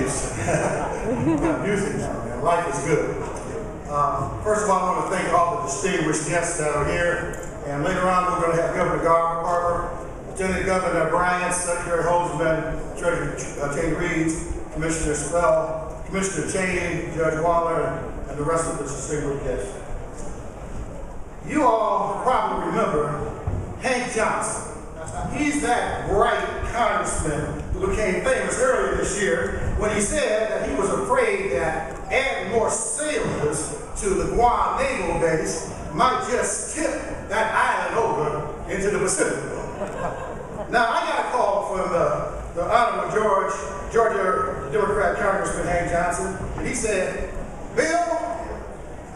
finished. Got music now, man. Life is good. First of all, I want to thank all the distinguished guests that are here. And later on, we're going to have Governor Carter, Lieutenant Governor Bryant, Secretary Holzman, Treasurer Jay Reeves, Commissioner Spell, Commissioner Cheney, Judge Waller, and the rest of the distinguished guests. You all probably remember Hank Johnson. He's that bright congressman who became famous earlier this year when he said that he was afraid that adding more sailors to the Guam Naval Base might just tip that island over into the Pacific. Now, I got a call from the Honorable Georgia Democrat Congressman Hank Johnson, and he said, Bill,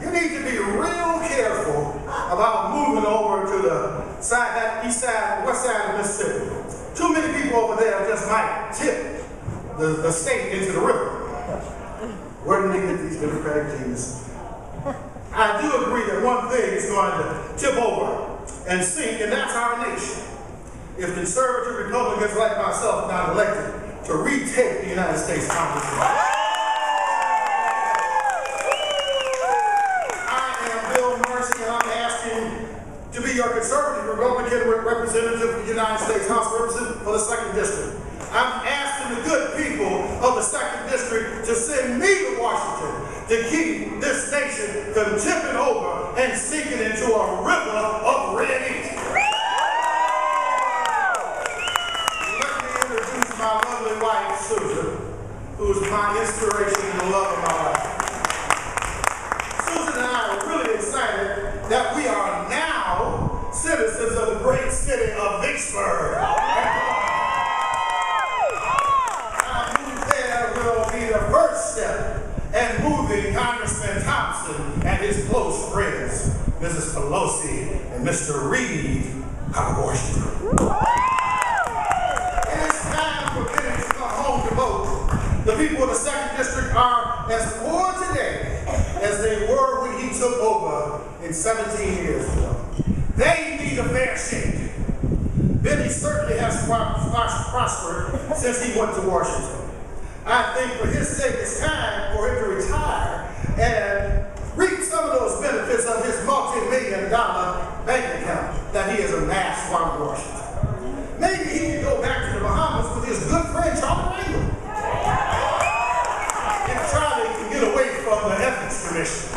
you need to be real careful about moving over to the side, that east side, west side of Mississippi. Too many people over there just might tip the state into the river. Where do they get these Democratic geniuses? I do agree that one thing is going to tip over and sink, and that's our nation. If conservative Republicans like myself are not elected to retake the United States Congress. Marcy, and I'm asking to be your conservative Republican representative for the United States House of Representatives for the 2nd District. I'm asking the good people of the 2nd District to send me to Washington to keep this nation from tipping over and sinking into a river of red ink. Let me introduce my lovely wife, Susan, who's my inspiration and the love of my life. Susan and I are really excited that we are now citizens of the great city of Vicksburg. Our move there will be the first step in moving Congressman Thompson and his close friends, Mrs. Pelosi and Mr. Reed, out of Washington. And it's time for many to come home to vote. The people of the 2nd District are as poor today as they were when he took over in 17 years ago. They need a fair shake. Benny certainly has prospered since he went to Washington. I think for his sake, it's time for him to retire and reap some of those benefits of his multi-million-dollar bank account that he has amassed while in Washington. Maybe he can go back to the Bahamas with his good friend Charlie Rangel. And Charlie can get away from the Ethics Commission.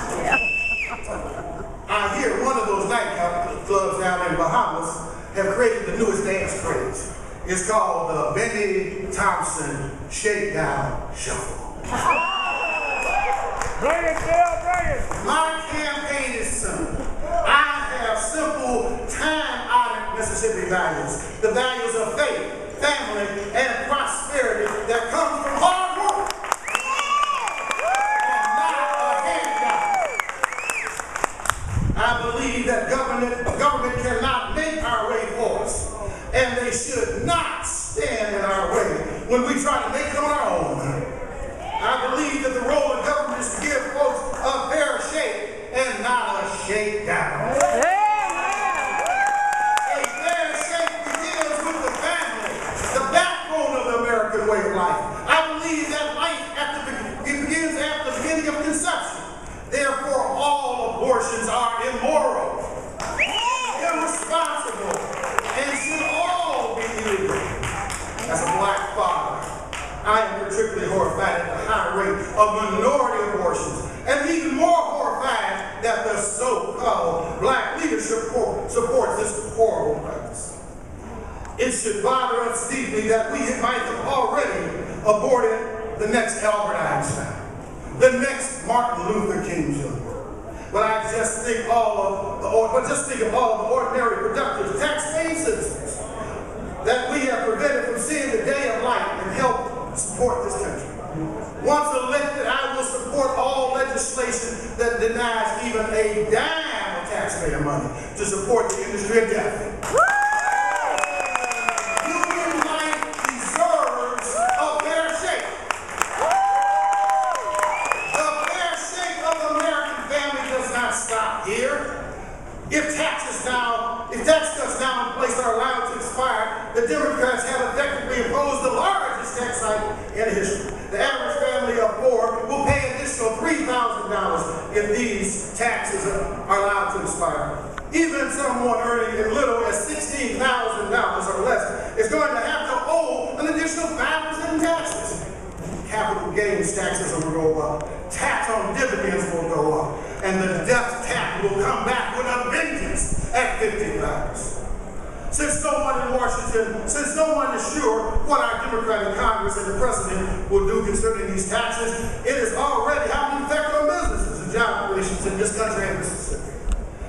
I hear one of those nightclubs down in Bahamas have created the newest dance craze. It's called the Benny Thompson Shakedown Shuffle. Bring it, Bill, bring it. My campaign is simple. I have simple, time-honored Mississippi values. The values of faith, family, and prosperity that come from hard work. I believe that government cannot make our way for us, and they should not stand in our way when we try to make it on our own. I believe that the role of government is to give folks a fair shake and not a shakedown. A fair shake begins with the family, the backbone of the American way of life. I believe that life begins at the beginning of conception. Therefore, all abortions are immoral, irresponsible, and should all be illegal. As a black father, I am particularly horrified at the high rate of minority abortions, and even more horrified that the so-called black leadership supports this horrible practice. It should bother us deeply that we might have already aborted the next Albert Einstein, the next Martin Luther King Jr. But I just think of all the ordinary, productive, tax-paying citizens that we have prevented from seeing the day of light and help support this country. Once elected, I will support all legislation that denies even a dime of taxpayer money to support the industry of death. Human life deserves a fair shake. The fair shake of the American family does not stop here. If tax cuts now in place are allowed to expire, the Democrats have effectively imposed the largest tax hike in history. The average Even someone earning as little as $16,000 or less is going to have to owe an additional 5% in taxes. Capital gains taxes will go up. Tax on dividends will go up. And the death tax will come back with a vengeance at $50. Since no one in Washington, since no one is sure what our Democratic Congress and the President will do concerning these taxes, it is already having an effect on businesses and job creations in this country and Mississippi.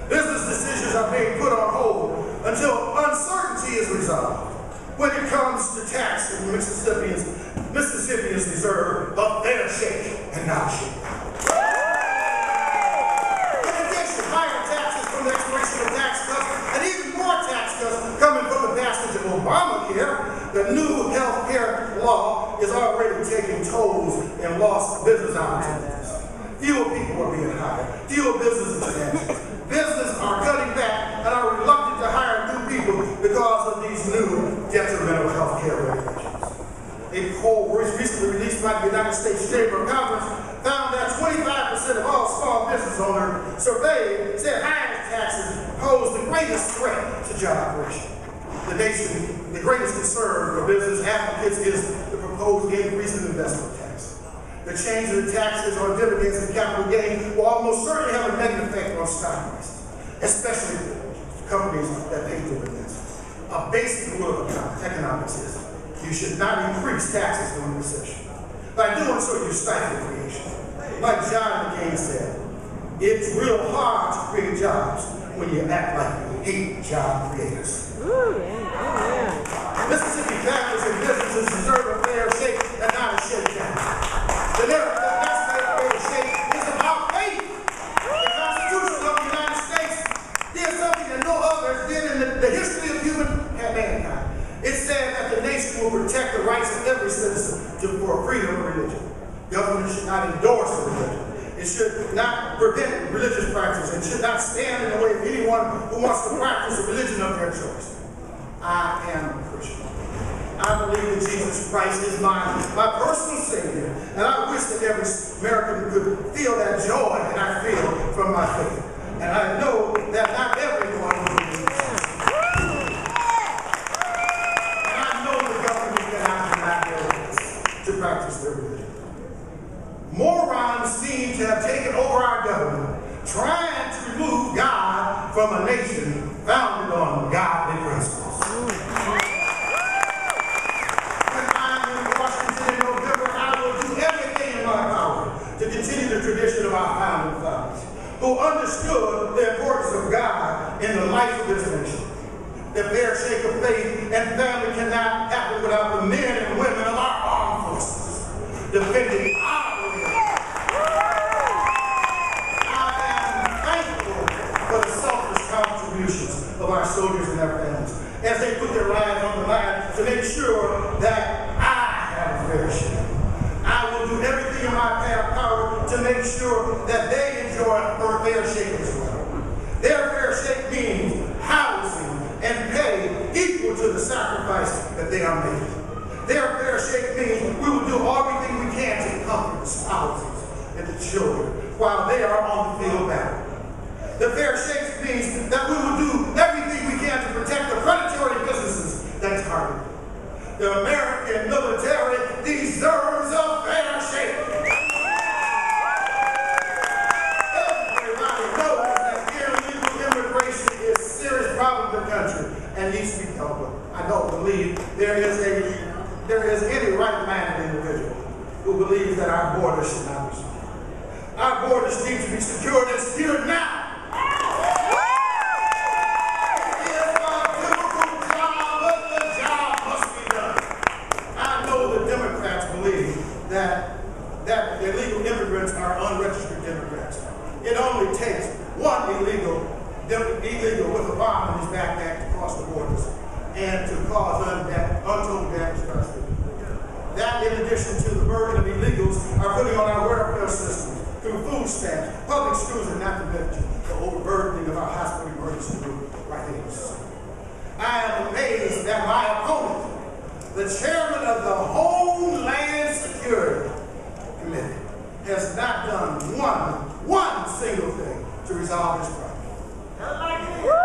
Business decisions are being put on hold until uncertainty is resolved. When it comes to tax, Mississippians deserve a fair shake and not a shake. In addition, higher taxes from the expiration of tax cuts and even more tax cuts coming from the passage of Obamacare, the new health care law is already taking tolls in lost business opportunities. Fewer people are being hired, fewer business expansions. Businesses are cutting back and are reluctant to hire new people because of these new detrimental health care regulations. A poll recently released by the United States Chamber of Commerce found that 25% of all small business owners surveyed said higher taxes pose the greatest threat to job creation. The greatest concern for business advocates is the proposed increase in investment tax. The change in the taxes on dividends and capital gain will almost certainly have a negative effect on stock prices, especially companies that pay dividends. A basic rule of economics is you should not increase taxes during a recession. By doing so, you stifle creation. Like John McCain said, it's real hard to create jobs when you act like you hate job creators. Mississippi families and businesses deserve a fair shake and not a shakedown. The narrative of that fair shake is about faith. The Constitution of the United States did something that no others did in the history of mankind. It said that the nation will protect the rights of every citizen for freedom of religion. Government should not endorse a religion. It should not prevent religious practice. It should not stand in the way of anyone who wants to practice a religion of their choice. I am a Christian. I believe that Jesus Christ is my personal Savior, and I wish that every American could feel that joy that I feel from my faith. And I know that not everyone will believe Jesus. And I know the government cannot deny their rights to practice their religion. Morons seem to have taken over our government, trying to remove God from a nation founded on godly principles. To continue the tradition of our founding fathers, who understood the importance of God in the life of this nation. The fair shake of faith and family cannot happen without the men and women of our armed forces defending our liberty. I am thankful for the selfless contributions of our soldiers and their families as they put their lives on the line to make sure that I have a fair shake. I will do everything in my power to make sure that they enjoy a fair shake as well. Their fair shake means housing and pay equal to the sacrifice that they are making. Their fair shake means we will do everything we can to comfort the spouses and the children while they are on the field battle. The fair shake means that we will do everything we can to protect the predatory businesses that target them. The American military deserves a fair shake. Everybody knows that illegal immigration is a serious problem in the country and needs to be dealt with. I don't believe there is any right-minded individual who believes that our borders should not be secured. Our borders need to be secured and secured now. That illegal immigrants are unregistered immigrants. It only takes one illegal with a bomb in his backpack to cross the borders and to cause untold damage to our state. That, in addition to the burden of illegals are putting on our welfare system through food stamps, public schools, and not to mention the overburdening of our hospital emergency room right here. I am amazed that my opponent, the chairman of the Homeland Security Committee, has not done one single thing to resolve this problem.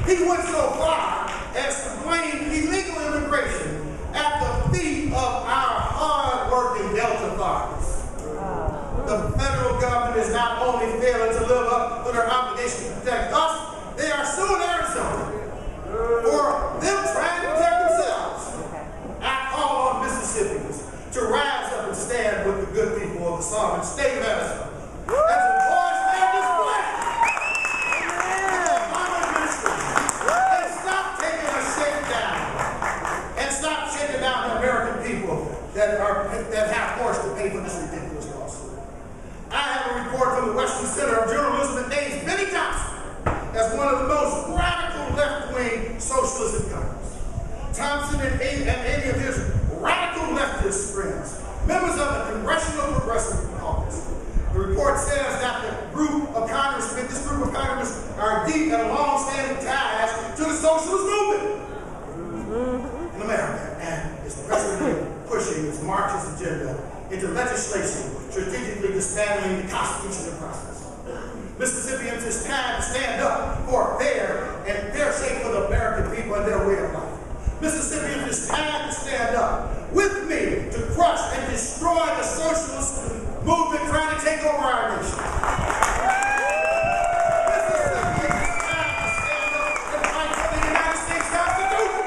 He went so far as to blame illegal immigration at the feet of our hard-working Delta farmers. The federal government is not only failing to live up to their obligation to protect us, they are suing Arizona for them trying to protect themselves. I call on Mississippians to rise up and stand with the good people of the sovereign state of Arizona as a voice and display. And stop taking a shakedown. And stop shaking down the American people that have forced to pay for this ridiculous lawsuit. I have a report from the Western Center of Journalism that names Benny Thompson as one of the most radical left-wing socialists in Congress. Thompson and any of his radical leftist friends, members of the Congressional Progressive Caucus. The report says that this group of congressmen are deep and long-standing ties to the socialist movement in America, and is presently pushing its Marxist agenda into legislation, strategically dismantling the constitutional process. Mississippians, it's time to stand up for fair and fair shake for the American people and their way of life. Mississippians, it's time to stand up with me to crush and destroy the socialist movement trying to take over our nation. Mississippians, it's time to stand up and fight for the United States Constitution.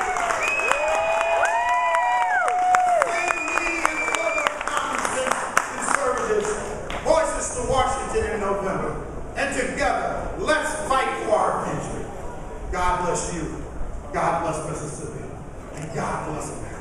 Send me and other common sense conservatives voices to Washington in November. And together, let's fight for our country. God bless you. God bless Mississippi. And God bless America.